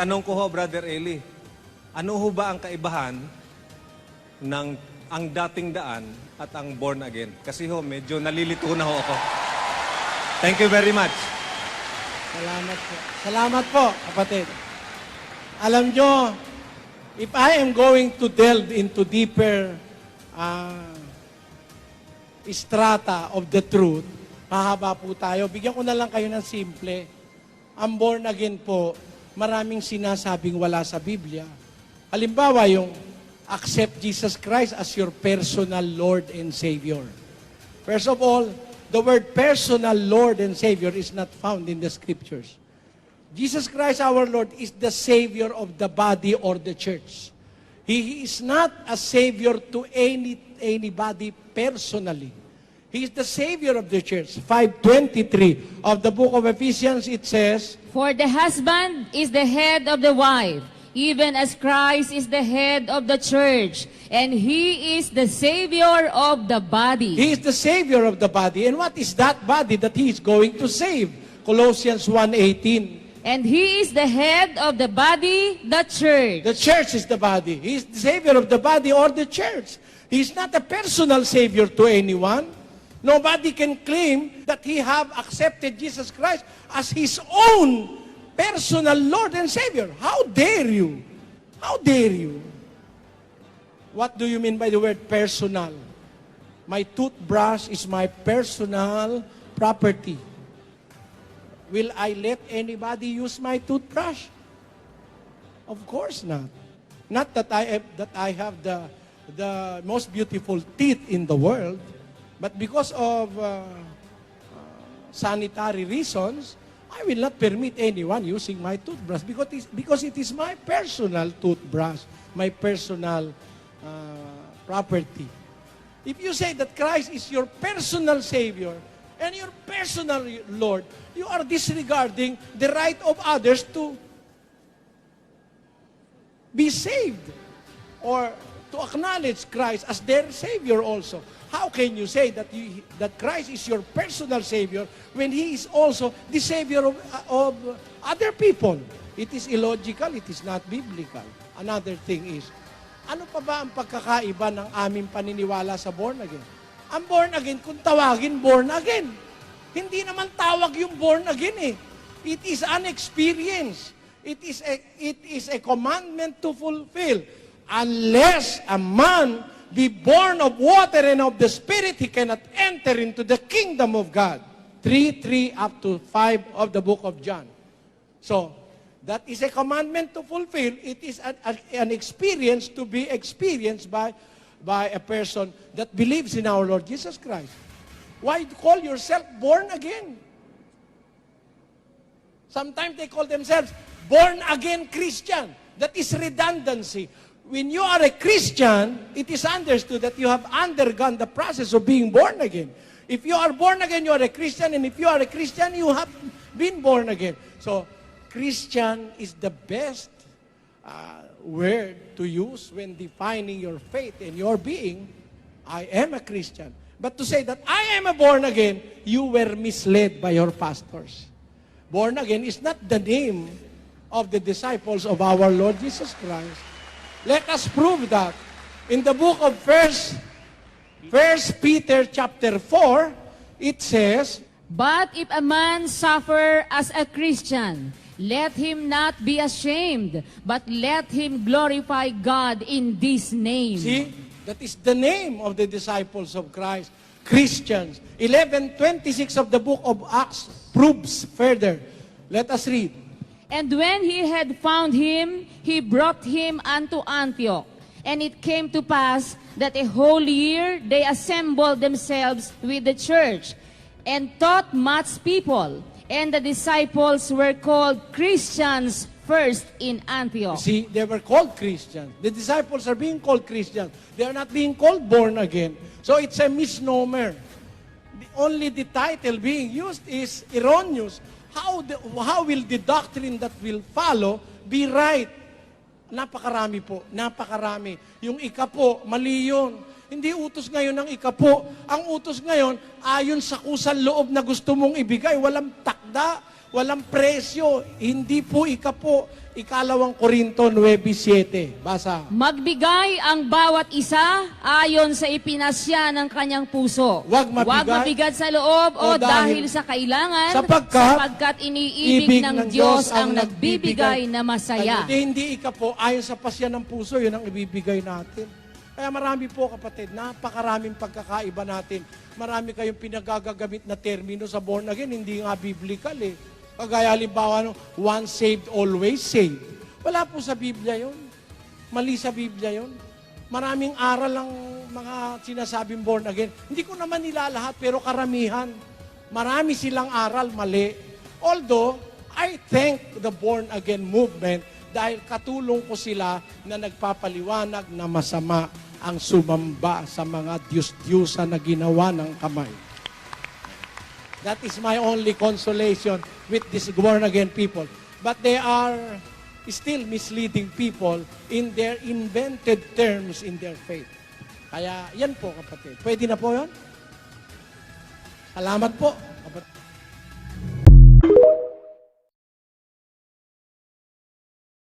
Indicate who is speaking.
Speaker 1: tanong ko ho, Brother Eli, ano ho ba ang kaibahan ng ang dating daan at ang born again? Kasi ho, medyo nalilito na ho ako. Thank you very much.
Speaker 2: Salamat po. Salamat po, kapatid. Alam nyo, if I am going to delve into deeper strata of the truth, mahaba po tayo. Bigyan ko na lang kayo ng simple. Ang born again po, maraming sinasabing wala sa Biblia. Halimbawa, yung accept Jesus Christ as your personal Lord and Savior. First of all, the word personal Lord and Savior is not found in the Scriptures. Jesus Christ our Lord is the Savior of the body or the church. He is not a Savior to anybody personally. He is the Savior of the church. 5:23 of the book of Ephesians, it says,
Speaker 3: For the husband is the head of the wife, even as Christ is the head of the church, and He is the Savior of the body.
Speaker 2: He is the Savior of the body. And what is that body that He is going to save? Colossians 1:18.
Speaker 3: And He is the head of the body, the church.
Speaker 2: The church is the body. He is the Savior of the body or the church. He is not a personal Savior to anyone. Nobody can claim that he have accepted Jesus Christ as his own personal Lord and Savior. How dare you? How dare you? What do you mean by the word personal? My toothbrush is my personal property. Will I let anybody use my toothbrush? Of course not. Not that I have the most beautiful teeth in the world, but because of sanitary reasons, I will not permit anyone using my toothbrush because it is my personal toothbrush, my personal property. If you say that Christ is your personal Savior and your personal Lord, you are disregarding the right of others to be saved or to acknowledge Christ as their Savior also. How can you say that that Christ is your personal Savior when He is also the Savior of other people? It is illogical, it is not biblical. Another thing is, ano pa ba ang pagkakaiba ng aming paniniwala sa born again? Ang born again, kung tawagin born again, hindi naman tawag yung born again eh. It is an experience. It is a commandment to fulfill. Unless a man be born of water and of the Spirit, he cannot enter into the kingdom of God. 3:3 up to 5 of the book of John. So, that is a commandment to fulfill. It is an experience to be experienced by a person that believes in our Lord Jesus Christ. Why call yourself born again? Sometimes they call themselves born again Christian. That is redundancy. When you are a Christian, it is understood that you have undergone the process of being born again. If you are born again, you are a Christian, and if you are a Christian, you have been born again. So, Christian is the best word to use when defining your faith and your being. I am a Christian. But to say that I am a born again, you were misled by your pastors. Born again is not the name of the disciples of our Lord Jesus Christ. Let us prove that. In the book of First Peter chapter 4, it says,
Speaker 3: But if a man suffer as a Christian, let him not be ashamed, but let him glorify God in this name.
Speaker 2: See, that is the name of the disciples of Christ, Christians. 11:26 of the book of Acts proves further. Let us read.
Speaker 3: And when he had found him, he brought him unto Antioch. And it came to pass that a whole year they assembled themselves with the church, and taught much people. And the disciples were called Christians first in Antioch.
Speaker 2: See, they were called Christians. The disciples are being called Christians. They are not being called born again. So it's a misnomer. Only the title being used is erroneous. How will the doctrine that will follow be right? Napakarami po, napakarami. Yung ikapo, mali yun. Hindi utos ngayon ng ikapo. Ang utos ngayon, ayon sa kusang loob na gusto mong ibigay. Walang takda, Walang presyo. Hindi po ikalawang Korinto 9:7. Basa.
Speaker 3: Magbigay ang bawat isa ayon sa ipinasya ng kanyang puso.
Speaker 2: Huwag
Speaker 3: mabigat sa loob o
Speaker 2: o
Speaker 3: dahil
Speaker 2: dahil
Speaker 3: sa kailangan,
Speaker 2: sapagkat
Speaker 3: iniibig ng Diyos ang nagbibigay na masaya.
Speaker 2: Hindi po, ayon sa pasya ng puso, yun ang ibibigay natin. Kaya marami po kapatid, napakaraming pagkakaiba natin. Marami kayong pinagagamit na termino sa born again, hindi nga biblical eh. Kagaya halimbawa, once saved, always saved. Wala po sa Biblia yun. Mali sa Biblia yun. Maraming aral ang mga sinasabing born again. Hindi ko naman nila lahat, pero karamihan. Marami silang aral, mali. Although, I thank the born again movement dahil katulong ko sila na nagpapaliwanag na masama ang sumamba sa mga Diyos-Diyosa na ginawa ng kamay. That is my only consolation with these born-again people. But they are still misleading people in their invented terms in their faith. Kaya yan po kapatid. Pwede na po yun? Salamat po kapatid.